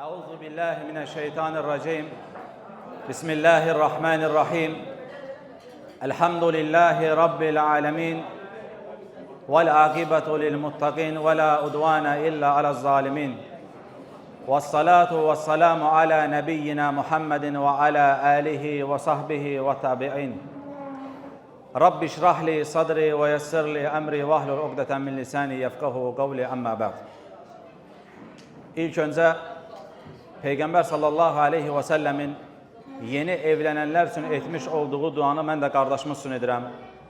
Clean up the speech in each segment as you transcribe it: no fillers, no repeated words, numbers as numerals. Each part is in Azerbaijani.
Euzu billahi mineşşeytanirracim. Bismillahirrahmanirrahim. Elhamdülillahi rabbil alamin. Vel akibetu lil muttaqin ve la udvana illa alel zalimin. Vessalatu vesselamu ala nebiyyina Muhammedin ve ala alihi ve sahbihi ve tabi'in. Rabbi şrah li sadri ve yessir li emri ve ahlul ukdeten min lisani yefkahu kavli amma ba'd. İlk önce Peygamber sallallahu aleyhi ve sellemin yeni evlenenler için etmiş olduğu duanı mən də qardaşımız üçün edirəm.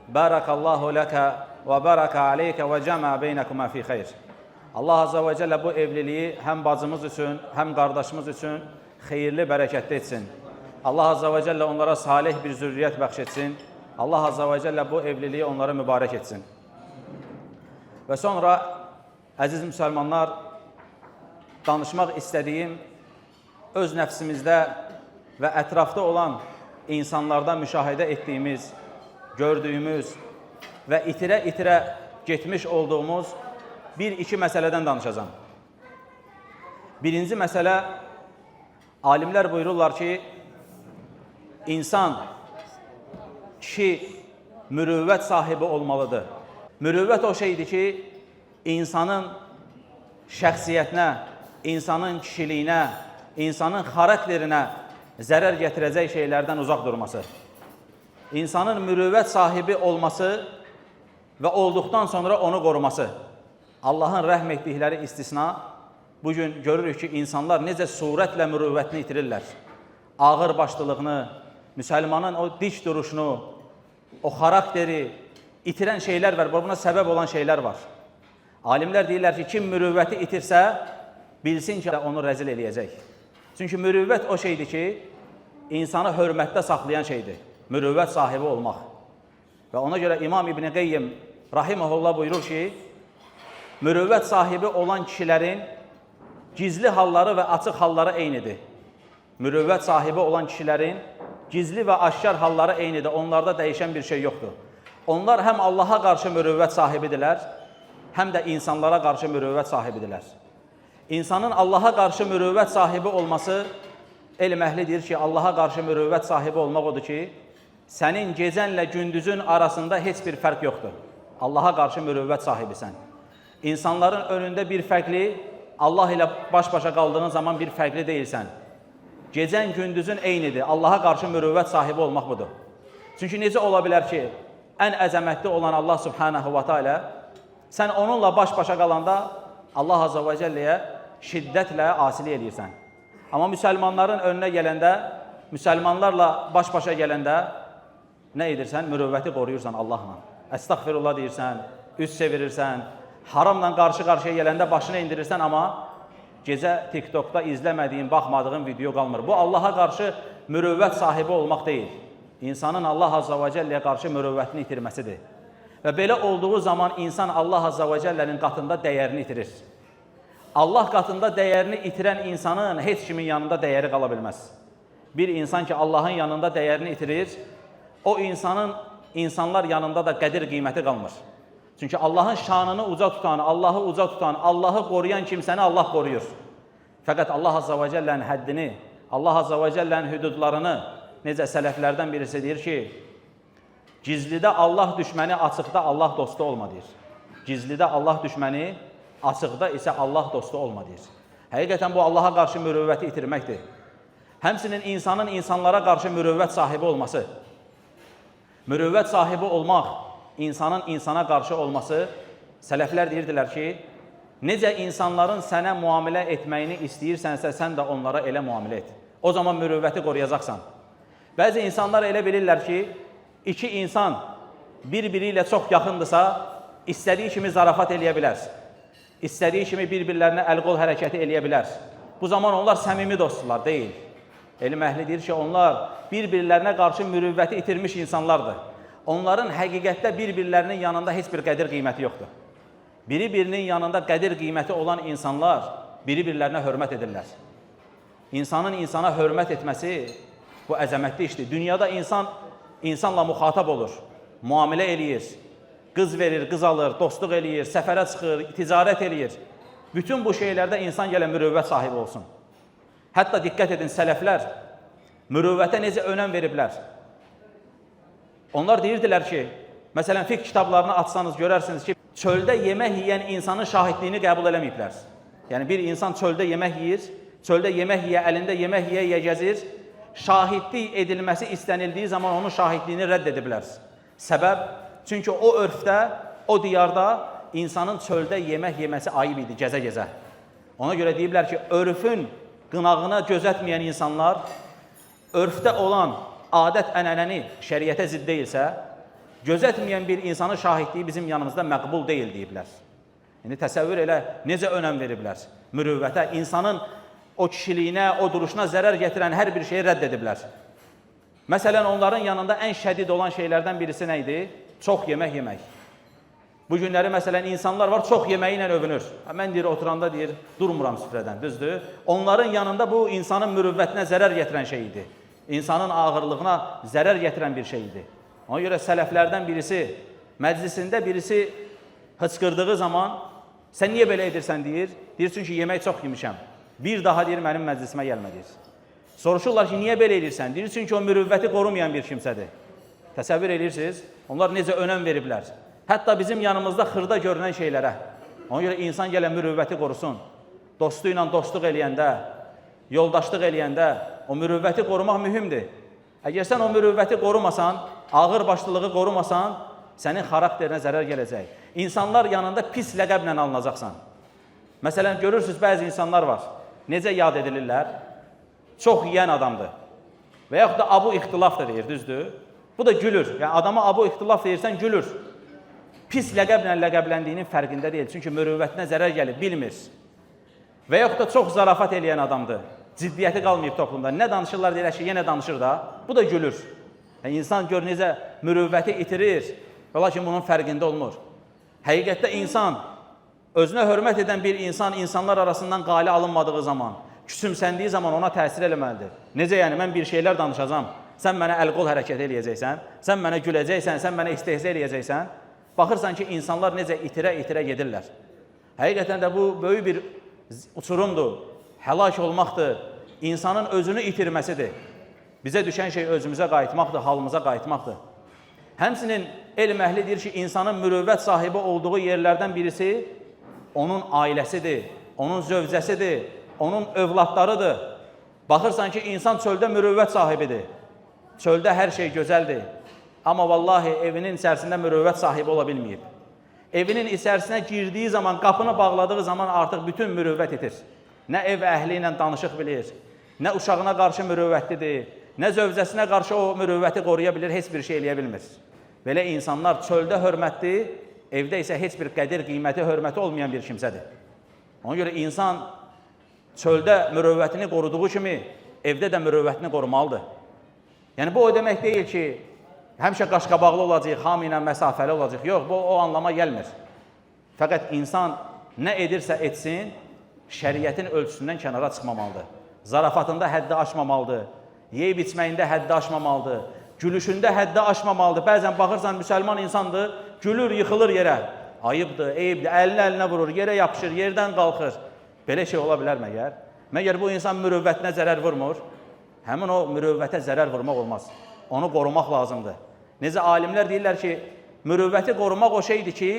Barakallahu laka ve baraka aleyke ve cema beynekuma fi xeyr. Allah azze ve celle bu evliliği hem bacımız üçün, hem kardeşimiz üçün xeyirli, bərəkətli etsin. Allah azze ve celle onlara salih bir zürriyyət bəxş etsin. Allah azze ve celle bu evliliği onlara mübarek etsin. Ve sonra əziz müsəlmanlar, danışmaq istədiyim öz nəfsimizdə və ətrafda olan insanlarda müşahidə etdiyimiz, gördüyümüz və itirə-itirə getmiş olduğumuz bir-iki məsələdən danışacağım. Birinci məsələ, alimlər buyururlar ki, insan, kişi mürüvvət sahibi olmalıdır. Mürüvvət o şeydir ki, insanın şəxsiyyətinə, insanın kişiliyinə, insanın xarakterinə zərər gətirəcək şeylərdən uzaq durması. İnsanın mürüvvət sahibi olması və olduqdan sonra onu qoruması. Allahın rəhm etdikləri istisna, bugün görürük ki, insanlar necə surətlə mürüvvətini itirirlər. Ağır başlılığını, müsəlmanın o dik duruşunu, o xarakteri itirən şeylər var, buna səbəb olan şeylər var. Alimlər deyirlər ki, kim mürüvvəti itirsə, bilsin ki, onu rəzil eləyəcək. Çünki mürüvvət o şeydir ki, insanı hörmətdə saxlayan şeydir. Mürüvvət sahibi olmaq. Və ona görə İmam İbn Qeyyim rahimehullah buyurur ki, mürüvvət sahibi olan kişilərin gizli halları və açıq halları eynidir. Mürüvvət sahibi olan kişilərin gizli və aşkar halları eynidir. Onlarda dəyişən bir şey yoxdur. Onlar həm Allaha qarşı mürüvvət sahibidirlər, həm də insanlara qarşı mürüvvət sahibidirlər. İnsanın Allaha qarşı mürüvvət sahibi olması, elm əhli deyir ki, Allaha qarşı mürüvvət sahibi olmaq odur ki, sənin gecənlə gündüzün arasında heç bir fərq yoxdur. Allaha qarşı mürüvvət sahibisən. İnsanların önündə bir fərqli, Allah ilə baş-başa qaldığın zaman bir fərqli deyilsən. Gecən gündüzün eynidir. Allaha qarşı mürüvvət sahibi olmaq budur. Çünki necə ola bilər ki, ən əzəmətli olan Allah subhanahu wa ta'ala, sən onunla baş-başa qalanda Allah azze ve celle'yə şiddətlə asili eləyirsən. Amma müsəlmanların önünə gələndə, müsəlmanlarla baş-başa gələndə nə edirsən? Mürüvvəti qoruyursan Allahla. Əstəğfirullah deyirsən, üst çevirirsən, haramla qarşı-qarşıya gələndə başını indirirsən, amma gecə TikTok'da izləmədiyin, baxmadığın video qalmır. Bu, Allaha qarşı mürüvvət sahibi olmaq deyil. İnsanın Allah azze ve celle'yə qarşı mürüvvətini itirməsidir. Və belə olduğu zaman insan Allah azze ve celle'nin qatında dəyərini itirir. Allah qatında dəyərini itirən insanın heç kimin yanında dəyəri qala bilməz. Bir insan ki, Allahın yanında dəyərini itirir, o insanlar yanında da qədir qiyməti qalmır. Çünki Allahın şanını uca tutan, Allahı uca tutan, Allahı qoruyan kimsəni Allah qoruyur. Fəqət Allah azze ve celle'nin həddini, Allah azze ve celle'nin hüdudlarını, necə sələflərdən birisi deyir ki, gizlidə Allah düşməni, açıqda Allah dostu olma deyir. Gizlidə Allah düşməni, açıqda isə Allah dostu olma deyir. Həqiqətən bu, Allaha qarşı mürüvvəti itirməkdir. Həmsinin insanın insanlara qarşı mürüvvət sahibi olması. Mürüvvət sahibi olmaq, insanın insana qarşı olması, sələflər deyirdilər ki, necə insanların sənə müamilə etməyini istəyirsənsə, sən də onlara elə müamilə et. O zaman mürüvvəti qoruyacaqsan. Bəzi insanlar elə bilirlər ki, İki insan bir-biri ilə çox yaxındırsa, istədiyi kimi zarafat eləyə bilər. İstədiyi kimi bir-birlərinə əl-qol hərəkəti eləyə bilər. Bu zaman onlar səmimi dostlar deyil. Elm əhli deyir ki, onlar bir-birlərinə qarşı mürüvvəti itirmiş insanlardır. Onların həqiqətdə bir-birlərinin yanında heç bir qədir qiyməti yoxdur. Biri-birinin yanında qədir qiyməti olan insanlar biri-birlərinə hörmət edirlər. İnsanın insana hörmət etməsi bu əzəmətli işdir. Dünyada insanla muxatab olur, müamilə eləyir, qız verir, qız alır, dostluq eləyir, səfərə çıxır, ticarət eləyir. Bütün bu şeylərdə insan gələn mürüvvət sahibi olsun. Hətta diqqət edin, sələflər mürüvvətə necə önəm veriblər. Onlar deyirdilər ki, məsələn, fiqh kitablarını açsanız görərsiniz ki, çöldə yemək yeyən insanın şahidliyini qəbul eləməyiblər. Yəni, bir insan çöldə yemək yeyir, çöldə yemək yeyə, əlində yemək yeyə gəzir, şahidlik edilməsi istənildiyi zaman onun şahidliyini rədd ediblər. Səbəb, çünki o örfdə, o diyarda insanın çöldə yemək yeməsi ayıb idi, gəzə-gəzə. Ona görə deyiblər ki, örfün qınağına gözətməyən insanlar, örfdə olan adət-ənənəni şəriətə zidd deyilsə, gözətməyən bir insanın şahidliyi bizim yanımızda məqbul deyil deyiblər. İndi təsəvvür elə, necə önəm veriblər mürüvvətə, insanın o kişiliyinə, o duruşuna zərər gətirən hər bir şeyi rədd ediblər. Məsələn, onların yanında ən şədid olan şeylərdən birisi nə idi? Çox yemək yemək. Bu günləri, məsələn, insanlar var, çox yeməyi ilə övünür. Mən deyir, oturanda deyir, durmuram süfrədən, düzdür? Onların yanında bu, insanın mürüvvətinə zərər gətirən şey idi. İnsanın ağırlığına zərər gətirən bir şey idi. Ona görə sələflərdən birisi, məclisində birisi hıçqırdığı zaman, sən niyə belə edirsən, deyir. Deyir, çünki yemək çox yemişəm. Bir daha, deyir, mənim məclisimə gəlmə, deyir. Soruşurlar ki, niyə belə edirsən? Deyir, çünki o mürüvvəti qorumayan bir kimsədir. Təsəvvür edirsiniz, onlar necə önəm veriblər. Hətta bizim yanımızda xırda görünən şeylərə. Ona görə insan gələn mürüvvəti qorusun. Dostu ilə dostluq eləyəndə, yoldaşlıq eləyəndə o mürüvvəti qorumaq mühümdür. Əgər sən o mürüvvəti qorumasan, ağır başlılığı qorumasan, sənin xarakterinə zərər gələcək. İnsanlar yanında pis ləqəblə alınacaqsan. Məsələn, görürsünüz, bəzi insanlar var. Necə yad edilirlər? Çox yiyən adamdır. Və yaxud da abu ixtilaf da deyir, düzdür? Bu da gülür. Yəni, adama abu ixtilaf deyirsən, gülür. Pis ləqəblə ləqəbləndiyinin fərqində deyil. Çünki mürüvvətinə zərər gəlir, bilmir. Və yaxud da çox zarafat eləyən adamdır. Ciddiyyəti qalmayıb toplumda. Nə danışırlar deyirlər ki, yenə danışır da. Bu da gülür. Yəni, insan gör necə mürüvvəti itirir. Və lakin bunun fərqində olmur. Həqiqətdə insan, özünə hörmət edən bir insan, insanlar arasından qali alınmadığı zaman, küsümsəndiyi zaman ona təsir eləməlidir. Necə yəni, mən bir şeylər danışacam, sən mənə əl-qol hərəkət eləyəcəksən, sən mənə güləcəksən, sən mənə istehza eləyəcəksən. Baxırsan ki, insanlar necə itirə-itirə gedirlər. Həqiqətən də bu, böyük bir uçurumdur, həlak olmaqdır, insanın özünü itirməsidir. Bizə düşən şey özümüzə qayıtmaqdır, halımıza qayıtmaqdır. Həmsinin elm əhli deyir ki, insanın mürüvvət sahibi olduğu yerlərdən birisi onun ailəsidir, onun zövcəsidir, onun övladlarıdır. Baxırsan ki, insan çöldə mürüvvət sahibidir. Çöldə hər şey gözəldir. Amma vallahi evinin içərisində mürüvvət sahibi ola bilməyib. Evinin içərisinə girdiyi zaman, qapını bağladığı zaman artıq bütün mürüvvət itir. Nə ev əhli ilə danışıq bilir, nə uşağına qarşı mürüvvətlidir, nə zövcəsinə qarşı o mürüvvəti qoruya bilir, heç bir şey eləyə bilmir. Belə insanlar çöldə hörmətli, evdə isə heç bir qədir, qiyməti, hörməti olmayan bir kimsədir. Ona görə insan çöldə mürüvvətini qoruduğu kimi, evdə də mürüvvətini qorumalıdır. Yəni, bu o demək deyil ki, həmişə qaşqabaqlı olacaq, hamı ilə məsafəli olacaq. Yox, bu o anlama gəlmir. Fəqət insan nə edirsə etsin, şəriətin ölçüsündən kənara çıxmamalıdır. Zarafatında həddi aşmamalıdır, yeyib içməyində həddi aşmamalıdır, gülüşündə həddi aşmamalıdır. Bəzən baxırsan, müsəlman insandır, gülür, yıxılır yerə. Ayıbdır, eyibdir, əlinə vurur, yerə yapışır, yerdən qalxır. Belə şey ola bilər məgər? Məgər bu insan mürüvvətinə zərər vurmur? Həmin o mürüvvətə zərər vurmaq olmaz. Onu qorumaq lazımdır. Necə alimlər deyirlər ki, mürüvvəti qorumaq o şeydir ki,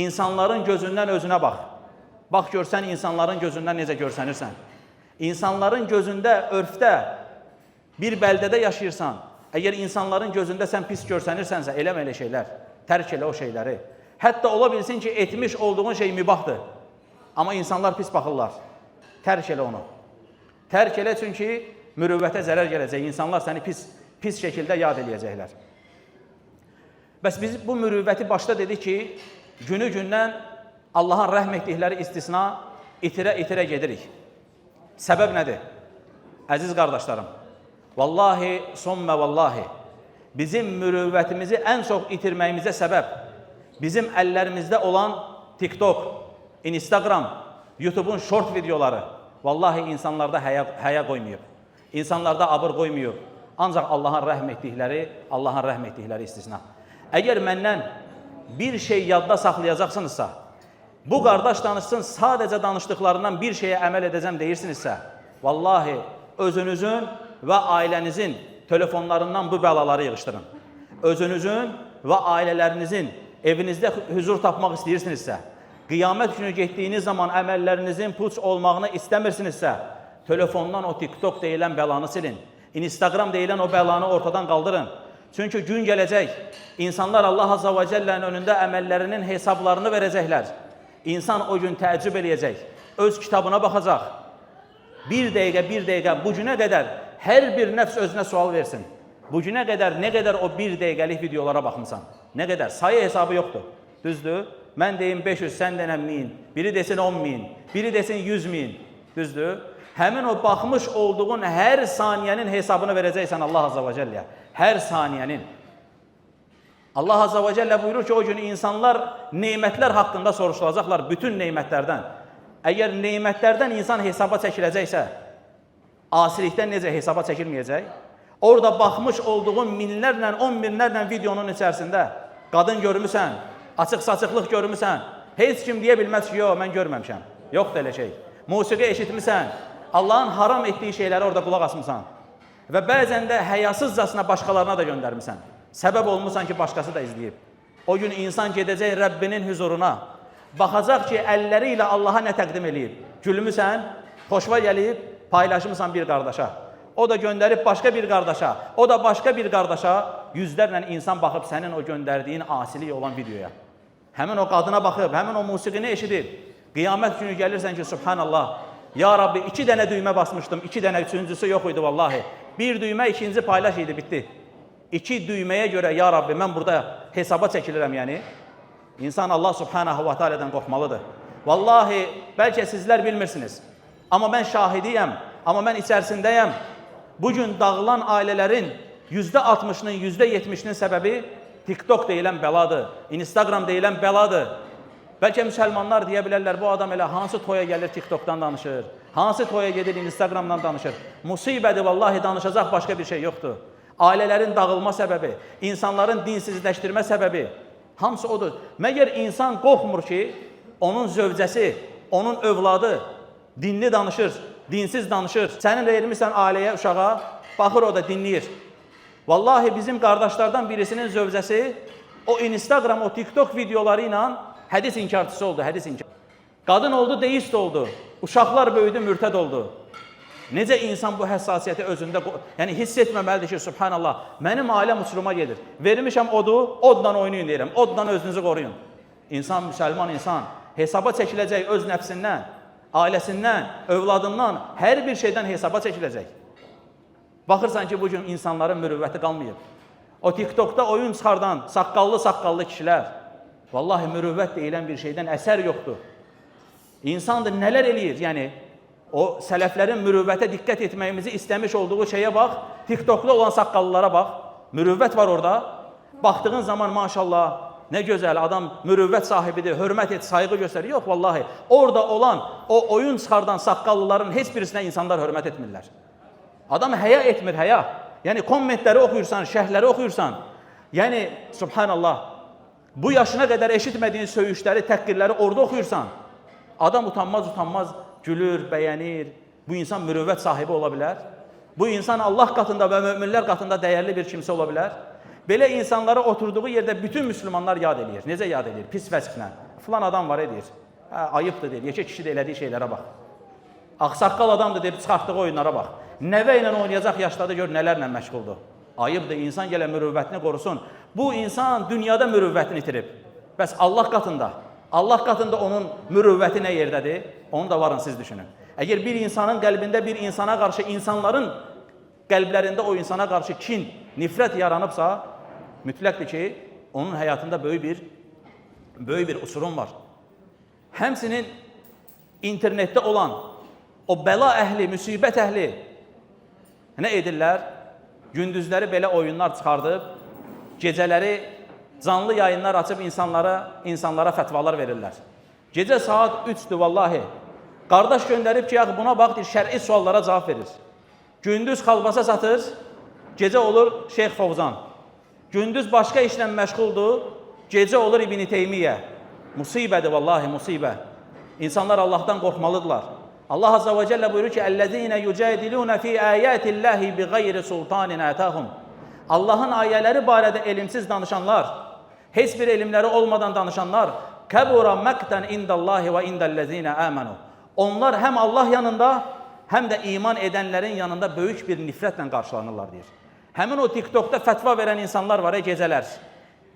insanların gözündən özünə bax. Bax, görsən, insanların gözündən necə görsənirsən. İnsanların gözündə, örfdə, bir bəldədə yaşayırsan, əgər insanların gözündə sən pis görsənirsənsə, eləmə elə şeylər, tərk elə o şeyləri. Hətta ola bilsin ki, etmiş olduğun şey mübahdır. Amma insanlar pis baxırlar. Tərk elə onu. Tərk elə çünki mürüvvətə zərər gələcək. İnsanlar səni pis şəkildə yad eləyəcəklər. Bəs biz bu mürüvvəti başda dedik ki, günü-gündən Allahın rəhm etdikləri istisna itirə-itirə gedirik. Səbəb nədir? Əziz qardaşlarım, vallahi, sommə vallahi, bizim mürüvvətimizi ən çox itirməyimizə səbəb bizim əllərimizdə olan TikTok, Instagram, YouTube'un short videoları vallahi insanlarda həya qoymayıb. İnsanlarda abır qoymayıb. Ancaq Allahın rəhm etdikləri istisna. Əgər məndən bir şey yadda saxlayacaqsınızsa, bu qardaş danışsın, sadəcə danışdıqlarından bir şeyə əməl edəcəm deyirsinizsə, Vallahi özünüzün və ailənizin telefonlarından bu bəlaları yığışdırın. Özünüzün və ailələrinizin evinizdə huzur tapmaq istəyirsinizsə, qiyamət günü getdiyiniz zaman əməllərinizin puç olmağını istəmirsinizsə, telefondan o TikTok deyilən bəlanı silin. Instagram deyilən o bəlanı ortadan qaldırın. Çünki gün gələcək, insanlar Allah Azza və Cəllənin önündə əməllərinin hesablarını verəcəklər. İnsan o gün təəccüb eləyəcək, öz kitabına baxacaq. Bir dəqiqə, bu günə qədər hər bir nəfs özünə sual versin. Bu günə qədər nə qədər o bir dəqiqəlik videolara baxmısan? Nə qədər? Sayı hesabı yoxdur. Düzdür? Mən deyim 500, sən denəm 1000, biri desin 10.000, biri desin 100.000. Düzdür? Həmin o baxmış olduğun hər saniyənin hesabını verəcəksən Allah Azza və Cəlləyə. Hər saniyənin. Allah Azza və Cəllə buyurur ki, o gün insanlar neymətlər haqqında soruşulacaqlar, bütün neymətlərdən. Əgər neymətlərdən insan hesaba çəkiləcəksə, asilikdən necə hesaba çəkilməyəcək? Orada baxmış olduğun minlərlə, 10 minlərlə videonun içərisində qadın görmüsən, açıq-saçıqlıq görmüsən, heç kim deyə bilməz ki, yox, mən görməmişəm. Yoxdur elə şey. Musiqi eşitmisən, Allahın haram etdiyi şeyləri orada qulaq asmısan və bəzən də həyasızcasına başqalarına da göndərmisən. Səbəb olmusan ki, başqası da izləyib. O gün insan gedəcək Rəbbinin huzuruna, baxacaq ki, əlləri ilə Allaha nə təqdim eləyib? Gülmüsən, xoşva gəlib, paylaşmısan bir qardaşa. O da göndərib başqa bir qardaşa, o da başqa bir qardaşa, yüzlərlə insan baxıb sənin o göndərdiyin asilik olan videoya. Həmin o qadına baxıb, həmin o musiqini eşidib. Qiyamət günü gəlirsən ki, Subhanallah, ya Rabbi, 2 dənə düymə basmışdım, 2 dənə üçüncüsü yox idi vallahi. Bir düymə, ikinci paylaş idi, bitdi. 2 düyməyə görə, ya Rabbi, mən burada hesaba çəkilirəm, yəni. İnsan Allah Subhanahu wa Ta'alədən qorxmalıdır. Vallahi, bəlkə sizlər bilmirsiniz. Amma mən şahidiyəm, amma mən içərisindəyəm. Bugün dağılan ailələrin %60'ının, %70'inin səbəbi TikTok deyilən bəladır, Instagram deyilən bəladır. Bəlkə müsəlmanlar deyə bilərlər, bu adam elə hansı toya gəlir TikTok'dan danışır, hansı toya gedir Instagram'dan danışır. Musibədir, vallahi danışacaq başqa bir şey yoxdur. Ailələrin dağılma səbəbi, insanların dinsizləşdirmə səbəbi, hamısı odur. Məgər insan qorxmur ki, onun zövcəsi, onun övladı dinli danışır, dinsiz danışır. Sənin vermirsən ailəyə, uşağa, baxır o da dinləyir. Vallahi bizim qardaşlardan birisinin zövcəsi o Instagram, o TikTok videoları ilə hədis inkarçısı oldu, hədis inkarçısı. Qadın oldu, deist oldu. Uşaqlar böyüdü, mürtəd oldu. Necə insan bu həssasiyyəti özündə, yəni hiss etməməlidir ki, Subhanallah, mənim ailəm uçuruma gedir. Vermişəm odu, odla oynayın deyirəm, odla özünüzü qoruyun. İnsan, müsəlman insan, hesaba çəkiləcək öz nəfsindən, ailəsindən, övladından, hər bir şeydən hesaba çəkiləcək. Baxırsan ki, bugün insanların mürüvvəti qalmayıb. O TikTok'da oyun çıxardan saqqallı kişilər, vallahi mürüvvət deyilən bir şeydən əsər yoxdur. İnsandır, nələr eləyir, yəni, o sələflərin mürüvvətə diqqət etməyimizi istəmiş olduğu şeyə bax, TikTok'da olan saqqallılara bax, mürüvvət var orada. Baxdığın zaman maşallah, nə gözəl, adam mürüvvət sahibidir, hörmət et, sayğı göstərir. Yox, vallahi, orada olan o oyun çıxardan saqqallıların heç birisinə insanlar hörmət etmirlər. Adam həya etmir, həya. Yəni, kommentləri oxuyursan, şərhləri oxuyursan, yəni, Subhanallah, bu yaşına qədər eşitmədiyin söyüşləri, təqqirləri orada oxuyursan, adam utanmaz gülür, bəyənir. Bu insan mürüvvət sahibi ola bilər. Bu insan Allah qatında və möminlər qatında dəyərli bir kimsə ola bilər. Belə insanlara oturduğu yerdə bütün müsəlmanlar yad edir. Necə yad edir? Pis vəsiflə. Filan adam var edir. Ayıbdır deyir. Yekə kişi də elədiyi şeylərə bax. Ağsaqqal adamdır deyib çıxartdığı oyunlara bax. Nəvə ilə oynayacaq yaşladı, gör nələrlə məşğuldur. Ayıbdır, insan gələ mürüvvətini qorusun. Bu insan dünyada mürüvvətini itirib. Bəs Allah qatında onun mürüvvəti nə yerdədir? Onu da varın siz düşünün. Əgər bir insanın qəlbində bir insana qarşı, insanların qəlblərində o insana qarşı kin, nifrət yaranıbsa, mütləqdir ki, onun həyatında böyük bir uçurum var. Həmsinin internetdə olan o bəla əhli, müsibət əhli nə edirlər? Gündüzləri belə oyunlar çıxardıb, gecələri canlı yayınlar açıb insanlara fətvalar verirlər. Gecə saat 3'dür vallahi. Qardaş göndərib ki, buna bax, şər'i suallara cavab verir. Gündüz xalbasa satır, gecə olur Şeyx Fovzan. Gündüz başqa işlə məşğuldur, gecə olur İbn Teymiyyə. Musibədir vallahi, musibə. İnsanlar Allahdan qorxmalıdırlar. Allah Azze ve Celle buyurur ki اَلَّذ۪ينَ يُجَادِلُونَ ف۪ي آيَاتِ اللّٰهِ بِغَيْرِ سُلْطَانٍ آتَاهُمْ Allah'ın ayələri barədə elimsiz danışanlar, heç bir elmləri olmadan danışanlar كَبُرَ مَقْتًا اِنْدَ اللّٰهِ وَاِنْدَ الَّذ۪ينَ آمَنُوا Onlar həm Allah yanında, həm də iman edənlərin yanında böyük bir nifrətlə qarşılanırlar deyir. Həmin o TikTokda fətva verən insanlar var gecələr.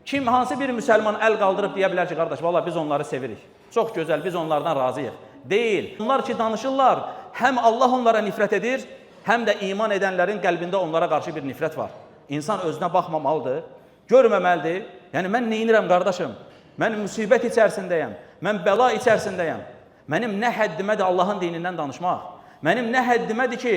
Kim, hansı bir müsəlman əl qaldırıb deyə bilər ki, qardaş, valla biz onları sevirik. Çox gözəl, biz onlardan razıyıq. Deyil. Onlar ki, danışırlar, həm Allah onlara nifrət edir, həm də iman edənlərin qəlbində onlara qarşı bir nifrət var. İnsan özünə baxmamalıdır, görməməlidir. Yəni, mən neyinirəm, qardaşım? Mən müsibət içərisindəyəm, mən bəla içərisindəyəm. Mənim nə həddimədir Allahın dinindən danışmaq? Mənim nə həddimədir ki,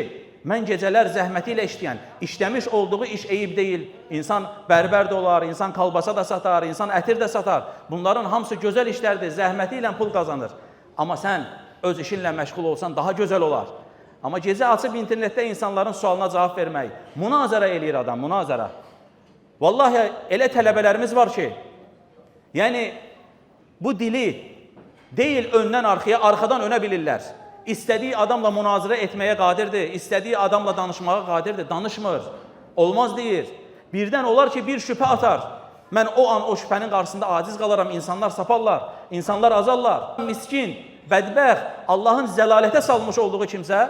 mən gecələr zəhməti ilə işləyən, işləmiş olduğu iş eyib deyil. İnsan bərbər də olar, insan kalbasa da satar, insan ətir də satar. Bunların hamısı gözəl işlərdir, zəhməti ilə pul qazanır. Amma sən öz işinlə məşğul olsan daha gözəl olar. Amma gecə açıb internetdə insanların sualına cavab vermək, münazara eləyir adam, münazara. Vallahi elə tələbələrimiz var ki, yəni bu dili deyil öndən arxaya, arxadan önə bilirlər. İstədiyi adamla münazirə etməyə qadirdir, istədiyi adamla danışmağa qadirdir, danışmır. Olmaz deyir. Birdən olar ki, bir şübhə atar. Mən o an o şübhənin qarşısında aciz qalaram, insanlar saparlar, insanlar azarlar. Miskin, bədbəxt, Allahın zəlalətə salmış olduğu kimsə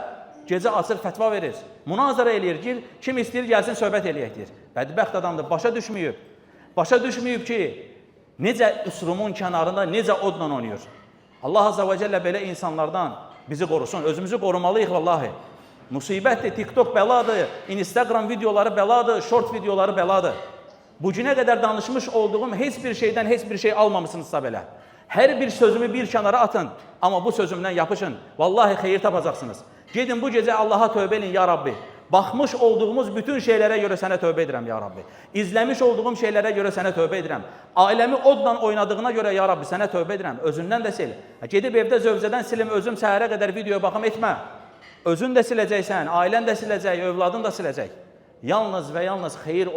gecə açır, fətva verir, münazara eləyir, kim istəyir gəlsin, söhbət eləyək deyir. Bədbəxt adamdır, başa düşməyib ki, necə üsrumun kənarında, necə odla oynayır. Allah Azze ve Celle belə insanlardan bizi qorusun, özümüzü qorumalıyıq vallahi. Musibətdir, TikTok bəladır, Instagram videoları bəladır, short videoları bəladır. Bu günə qədər danışmış olduğum heç bir şeydən heç bir şey almamışsınızsa belə. Hər bir sözümü bir kənara atın, amma bu sözümdən yapışın. Vallahi xeyir tapacaqsınız. Gedin bu gecə Allaha tövbə edin, ya Rabbi. Baxmış olduğumuz bütün şeylərə görə sənə tövbə edirəm, ya Rabbi. İzləmiş olduğum şeylərə görə sənə tövbə edirəm. Ailəmi odla oynadığına görə, ya Rabbi, sənə tövbə edirəm. Özündən də sil. Gedib evdə zövcədən silim, özüm səhərə qədər videoya baxım etmə. Özün də siləcəksən, ailən də siləcək, övladın da siləcək. Yalnız və yalnız xeyir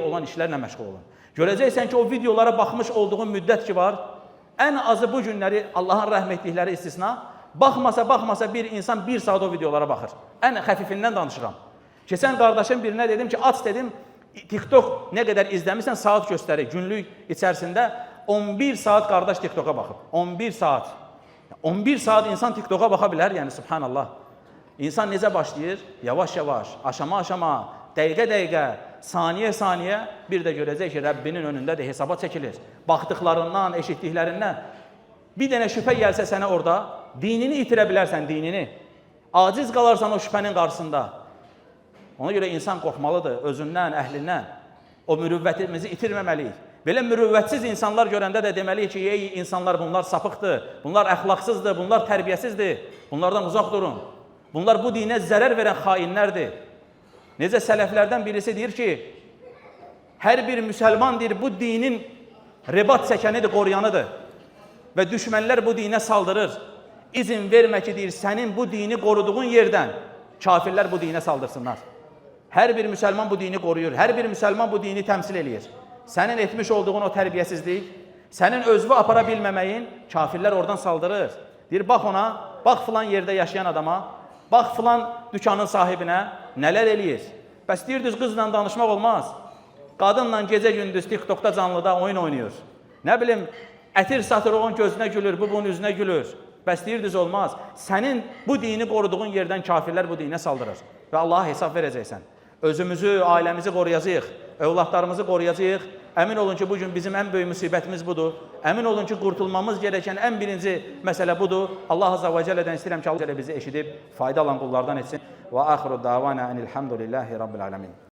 olan işlərlə məşğul olun. Görəcəksən ki, o videolara baxmış olduğun müddət ki var, ən azı bu günləri Allahın rəhmətlikləri istisna, baxmasa bir insan bir saat o videolara baxır. Ən xəfifindən danışıram. Keçən qardaşım birinə dedim ki, aç dedim, TikTok nə qədər izləmirsən saat göstərir. Günlük içərisində 11 saat qardaş TikToka baxıb. 11 saat. 11 saat insan TikToka baxa bilər, yəni subhanallah. İnsan necə başlayır? Yavaş-yavaş, aşama-aşama, dəqiqə-dəqiqə, saniyə-saniyə bir də görəcək ki, Rəbbinin önündə də hesaba çəkilir. Baxdıqlarından, eşitdiklərindən. Bir dənə şübhə gəlsə sənə orada, dinini itirə bilərsən, dinini. Aciz qalarsan o şübhənin qarşısında. Ona görə insan qorxmalıdır özündən, əhlindən. O mürüvvətimizi itirməməliyik. Belə mürüvvətsiz insanlar görəndə də deməliyik ki, ey insanlar, bunlar sapıqdır, bunlar əxlaqsızdır, bunlar tərbiyəsizdir, bunlardan uzaq durun. Bunlar bu dinə zərər verən xainlərdir. Necə sələflərdən birisi deyir ki, hər bir müsəlman deyir, bu dinin ribat çəkənidir, qoruyanıdır. Və düşmənlər bu dinə saldırır. İzin vermə ki, deyir, sənin bu dini qoruduğun yerdən kafirlər bu dinə saldırsınlar. Hər bir müsəlman bu dini qoruyur, hər bir müsəlman bu dini təmsil eləyir. Sənin etmiş olduğun o tərbiyəsizlik, sənin özünü apara bilməməyin kafirlər oradan saldırır. Deyir, bax ona, bax filan yerdə yaşayan adama, bax filan dükanın sahibinə nələr eləyir. Bəs deyirdiniz, qızla danışmaq olmaz. Qadınla gecə-gündüz TikTokda canlıda oyun oynayır. Nə bilim, ətir satır, onun gözünə gülür, bu bunun üzünə gülür. Bəs deyirdiniz, olmaz. Sənin bu dini qoruduğun yerdən kafirlər bu dinə saldırır. Və Allaha hesab verəcəksən. Özümüzü, ailəmizi qoruyacağıq, övladlarımızı qoruyacağıq. Əmin olun ki, bugün bizim ən böyük müsibətimiz budur. Əmin olun ki, qurtulmamız gerəkən ən birinci məsələ budur. Allah Azza və Cəllədən istəyirəm ki, Allah bizi eşidib, fayda alan qullardan etsin. Və axiru davana enilhamdülillahi rabbil alemin.